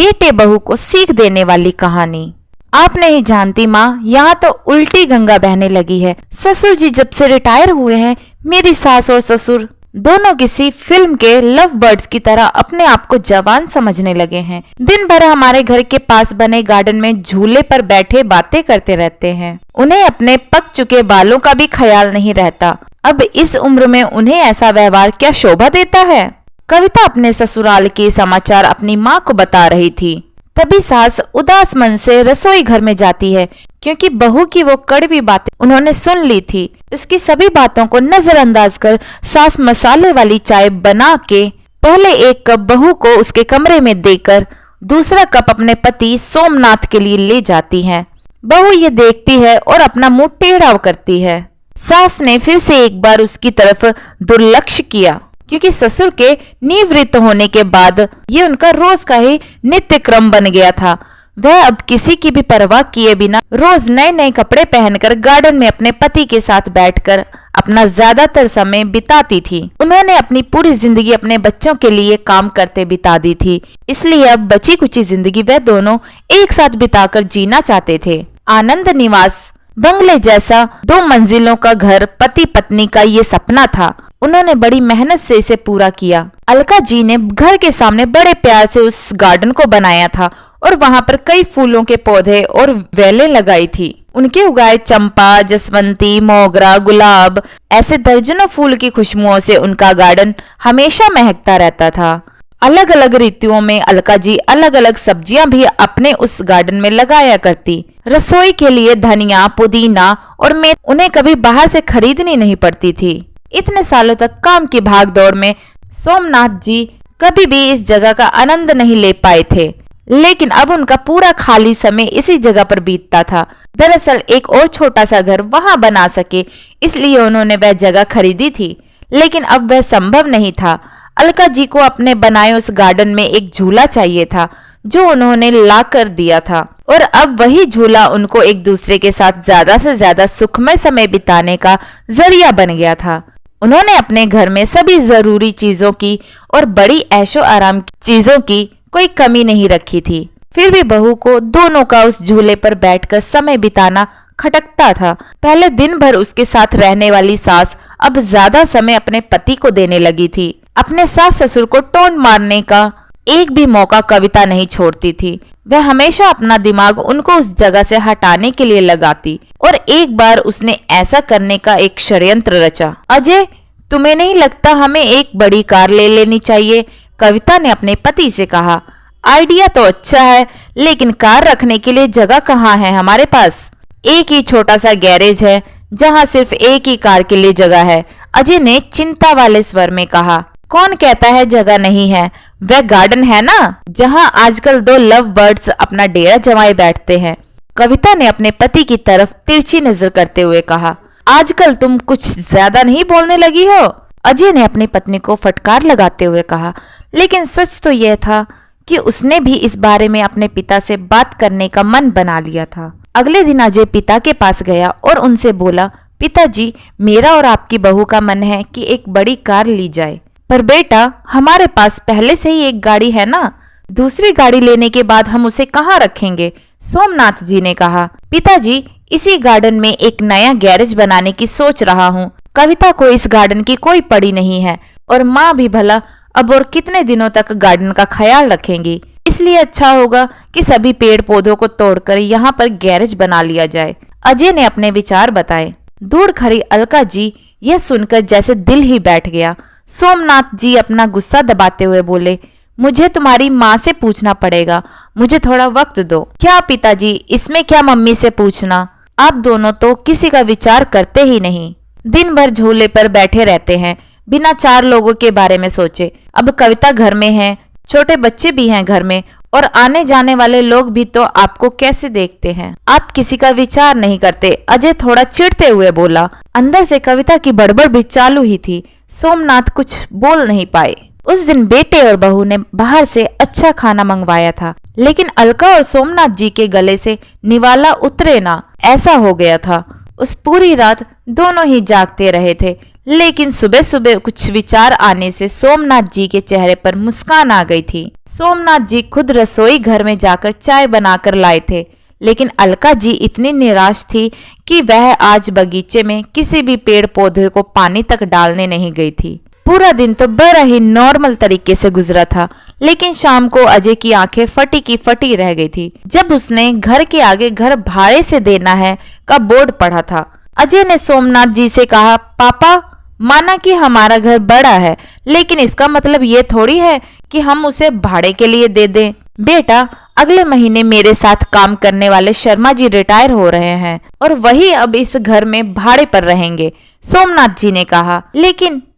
बेटे बहू को सीख देने वाली कहानी। आप नहीं जानती माँ, यहाँ तो उल्टी गंगा बहने लगी है। ससुर जी जब से रिटायर हुए हैं, मेरी सास और ससुर दोनों किसी फिल्म के लव बर्ड्स की तरह अपने आप को जवान समझने लगे हैं। दिन भर हमारे घर के पास बने गार्डन में झूले पर बैठे बातें करते रहते हैं। उन्हें अपने पक चुके बालों का भी ख्याल नहीं रहता। अब इस उम्र में उन्हें ऐसा व्यवहार क्या शोभा देता है। कविता अपने ससुराल के समाचार अपनी माँ को बता रही थी। तभी सास उदास मन से रसोई घर में जाती है, क्योंकि बहू की वो कड़वी बातें उन्होंने सुन ली थी। इसकी सभी बातों को नजरअंदाज कर सास मसाले वाली चाय बना के पहले एक कप बहू को उसके कमरे में देकर दूसरा कप अपने पति सोमनाथ के लिए ले जाती है। बहू ये देखती है और अपना मुंह टेढ़ा करती है। सास ने फिर से एक बार उसकी तरफ दुर्लक्ष्य किया, क्योंकि ससुर के निवृत्त होने के बाद ये उनका रोज का ही नित्य क्रम बन गया था। वह अब किसी की भी परवाह किए बिना रोज नए नए कपड़े पहनकर गार्डन में अपने पति के साथ बैठकर अपना ज्यादातर समय बिताती थी। उन्होंने अपनी पूरी जिंदगी अपने बच्चों के लिए काम करते बिता दी थी, इसलिए अब बची कुची जिंदगी वह दोनों एक साथ बिताकर जीना चाहते थे। आनंद निवास बंगले जैसा 2 मंजिलों का घर पति पत्नी का ये सपना था। उन्होंने बड़ी मेहनत से इसे पूरा किया। अलका जी ने घर के सामने बड़े प्यार से उस गार्डन को बनाया था और वहां पर कई फूलों के पौधे और वेलें लगाई थी। उनके उगाए चंपा, जसवंती, मोगरा, गुलाब ऐसे दर्जनों फूल की खुशबुओं से उनका गार्डन हमेशा महकता रहता था। अलग अलग ऋतुओं में अलका जी अलग अलग सब्जियां भी अपने उस गार्डन में लगाया करती। रसोई के लिए धनिया, पुदीना और मेथी उन्हें कभी बाहर से खरीदनी नहीं पड़ती थी। इतने सालों तक काम की भागदौड़ में सोमनाथ जी कभी भी इस जगह का आनंद नहीं ले पाए थे, लेकिन अब उनका पूरा खाली समय इसी जगह पर बीतता था। दरअसल एक और छोटा सा घर वहां बना सके, इसलिए उन्होंने वह जगह खरीदी थी, लेकिन अब वह संभव नहीं था। अलका जी को अपने बनाए उस गार्डन में एक झूला चाहिए था, जो उन्होंने ला कर दिया था, और अब वही झूला उनको एक दूसरे के साथ ज्यादा से ज्यादा सुखमय समय बिताने का जरिया बन गया था। उन्होंने अपने घर में सभी जरूरी चीजों की और बड़ी ऐशो आराम की चीजों की कोई कमी नहीं रखी थी। फिर भी बहू को दोनों का उस झूले पर बैठकर समय बिताना खटकता था। पहले दिन भर उसके साथ रहने वाली सास अब ज्यादा समय अपने पति को देने लगी थी। अपने सास ससुर को टोंट मारने का एक भी मौका कविता नहीं छोड़ती थी। वह हमेशा अपना दिमाग उनको उस जगह से हटाने के लिए लगाती, और एक बार उसने ऐसा करने का एक षड्यंत्र रचा। अजय, तुम्हें नहीं लगता हमें एक बड़ी कार ले लेनी चाहिए? कविता ने अपने पति से कहा। आइडिया तो अच्छा है, लेकिन कार रखने के लिए जगह कहाँ है हमारे पास? एक ही छोटा सा गैरेज है, जहाँ सिर्फ एक ही कार के लिए जगह है, अजय ने चिंता वाले स्वर में कहा। कौन कहता है जगह नहीं है? वह गार्डन है ना, जहाँ आजकल 2 लव बर्ड्स अपना डेरा जमाए बैठते हैं। कविता ने अपने पति की तरफ तिरछी नजर करते हुए कहा। आजकल तुम कुछ ज्यादा नहीं बोलने लगी हो? अजय ने अपनी पत्नी को फटकार लगाते हुए कहा। लेकिन सच तो यह था कि उसने भी इस बारे में अपने पिता से बात करने का मन बना लिया था। अगले दिन अजय पिता के पास गया और उनसे बोला, पिताजी, मेरा और आपकी बहू का मन है कि एक बड़ी कार ली जाए। पर बेटा, हमारे पास पहले से ही एक गाड़ी है ना, दूसरी गाड़ी लेने के बाद हम उसे कहाँ रखेंगे? सोमनाथ जी ने कहा। पिताजी, इसी गार्डन में एक नया गैरेज बनाने की सोच रहा हूँ। कविता को इस गार्डन की कोई पड़ी नहीं है, और माँ भी भला अब और कितने दिनों तक गार्डन का ख्याल रखेंगी। इसलिए अच्छा होगा कि सभी पेड़ पौधों को तोड़कर यहाँ पर गैरेज बना लिया जाए। अजय ने अपने विचार बताए। दूर खड़ी अलका जी यह सुनकर जैसे दिल ही बैठ गया। सोमनाथ जी अपना गुस्सा दबाते हुए बोले, मुझे तुम्हारी माँ से पूछना पड़ेगा, मुझे थोड़ा वक्त दो। क्या पिताजी, इसमें क्या मम्मी से पूछना? आप दोनों तो किसी का विचार करते ही नहीं। दिन भर झूले पर बैठे रहते हैं, बिना 4 लोगों के बारे में सोचे। अब कविता घर में है, छोटे बच्चे भी हैं घर में, और आने जाने वाले लोग भी तो आपको कैसे देखते हैं? आप किसी का विचार नहीं करते। अजय थोड़ा चिढ़ते हुए बोला। अंदर से कविता की बड़बड़ भी चालू ही थी। सोमनाथ कुछ बोल नहीं पाए। उस दिन बेटे और बहू ने बाहर से अच्छा खाना मंगवाया था, लेकिन अलका और सोमनाथ जी के गले से निवाला उतरे ना, ऐसा हो गया था। उस पूरी रात दोनों ही जागते रहे थे, लेकिन सुबह सुबह कुछ विचार आने से सोमनाथ जी के चेहरे पर मुस्कान आ गई थी। सोमनाथ जी खुद रसोई घर में जाकर चाय बनाकर लाए थे, लेकिन अलका जी इतनी निराश थी कि वह आज बगीचे में किसी भी पेड़ पौधे को पानी तक डालने नहीं गई थी। पूरा दिन तो बड़ा ही नॉर्मल तरीके से गुजरा था, लेकिन शाम को अजय की आंखें फटी की फटी रह गई थी जब उसने घर के आगे घर भाड़े से देना है का बोर्ड पढ़ा था। अजय ने सोमनाथ जी से कहा, पापा, माना कि हमारा घर बड़ा है, लेकिन इसका मतलब ये थोड़ी है कि हम उसे भाड़े के लिए दे दें। बेटा, अगले महीने मेरे साथ काम करने वाले शर्मा जी रिटायर हो रहे हैं और वही अब इस घर में भाड़े पर रहेंगे, सोमनाथ जी ने कहा।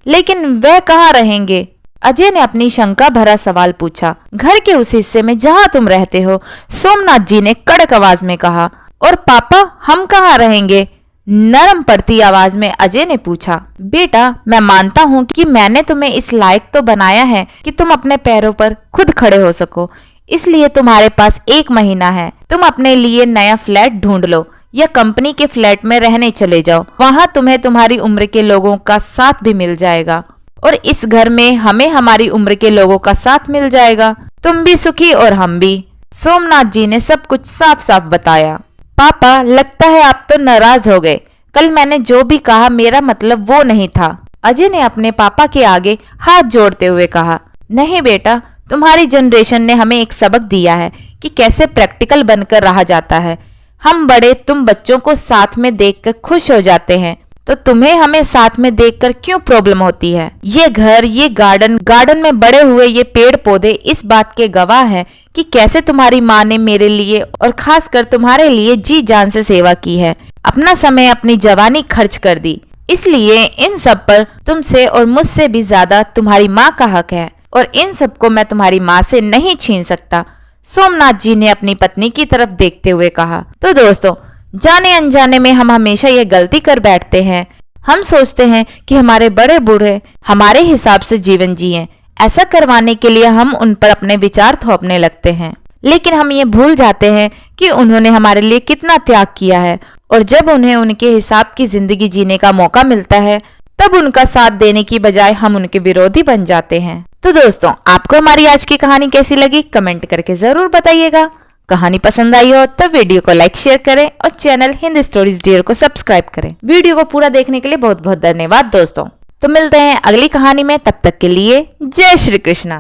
लेकिन वह कहाँ रहेंगे? अजय ने अपनी शंका भरा सवाल पूछा। घर के उस हिस्से में जहाँ तुम रहते हो, सोमनाथ जी ने कड़क आवाज में कहा। और पापा, हम कहाँ रहेंगे? नरम पड़ती आवाज में अजय ने पूछा। बेटा, मैं मानता हूँ कि मैंने तुम्हें इस लायक तो बनाया है कि तुम अपने पैरों पर खुद खड़े हो सको, इसलिए तुम्हारे पास 1 महीना है। तुम अपने लिए नया फ्लैट ढूंढ लो या कंपनी के फ्लैट में रहने चले जाओ। वहाँ तुम्हें तुम्हारी उम्र के लोगों का साथ भी मिल जाएगा और इस घर में हमें हमारी उम्र के लोगों का साथ मिल जाएगा। तुम भी सुखी और हम भी। सोमनाथ जी ने सब कुछ साफ साफ बताया। पापा, लगता है आप तो नाराज हो गए। कल मैंने जो भी कहा मेरा मतलब वो नहीं था, अजय ने अपने पापा के आगे हाथ जोड़ते हुए कहा। नहीं बेटा, तुम्हारी जनरेशन ने हमें एक सबक दिया है कि कैसे प्रैक्टिकल बनकर रहा जाता है। हम बड़े तुम बच्चों को साथ में देखकर खुश हो जाते हैं, तो तुम्हें हमें साथ में देखकर क्यों प्रॉब्लम होती है? ये घर, ये गार्डन में बड़े हुए ये पेड़ पौधे इस बात के गवाह हैं कि कैसे तुम्हारी माँ ने मेरे लिए और खासकर तुम्हारे लिए जी जान से सेवा की है, अपना समय, अपनी जवानी खर्च कर दी। इसलिए इन सब पर तुमसे और मुझसे भी ज्यादा तुम्हारी माँ का हक है और इन सबको मैं तुम्हारी माँ से नहीं छीन सकता, सोमनाथ जी ने अपनी पत्नी की तरफ देखते हुए कहा। तो दोस्तों, जाने अनजाने में हम हमेशा ये गलती कर बैठते हैं। हम सोचते हैं कि हमारे बड़े बूढ़े हमारे हिसाब से जीवन जिएं। ऐसा करवाने के लिए हम उन पर अपने विचार थोपने लगते हैं, लेकिन हम ये भूल जाते हैं कि उन्होंने हमारे लिए कितना त्याग किया है और जब उन्हें उनके हिसाब की जिंदगी जीने का मौका मिलता है तब उनका साथ देने की बजाय हम उनके विरोधी बन जाते हैं। तो दोस्तों, आपको हमारी आज की कहानी कैसी लगी कमेंट करके जरूर बताइएगा। कहानी पसंद आई हो तो वीडियो को लाइक शेयर करें और चैनल हिंदी स्टोरीज डियर को सब्सक्राइब करें। वीडियो को पूरा देखने के लिए बहुत बहुत धन्यवाद दोस्तों। तो मिलते हैं अगली कहानी में, तब तक के लिए जय श्री कृष्णा।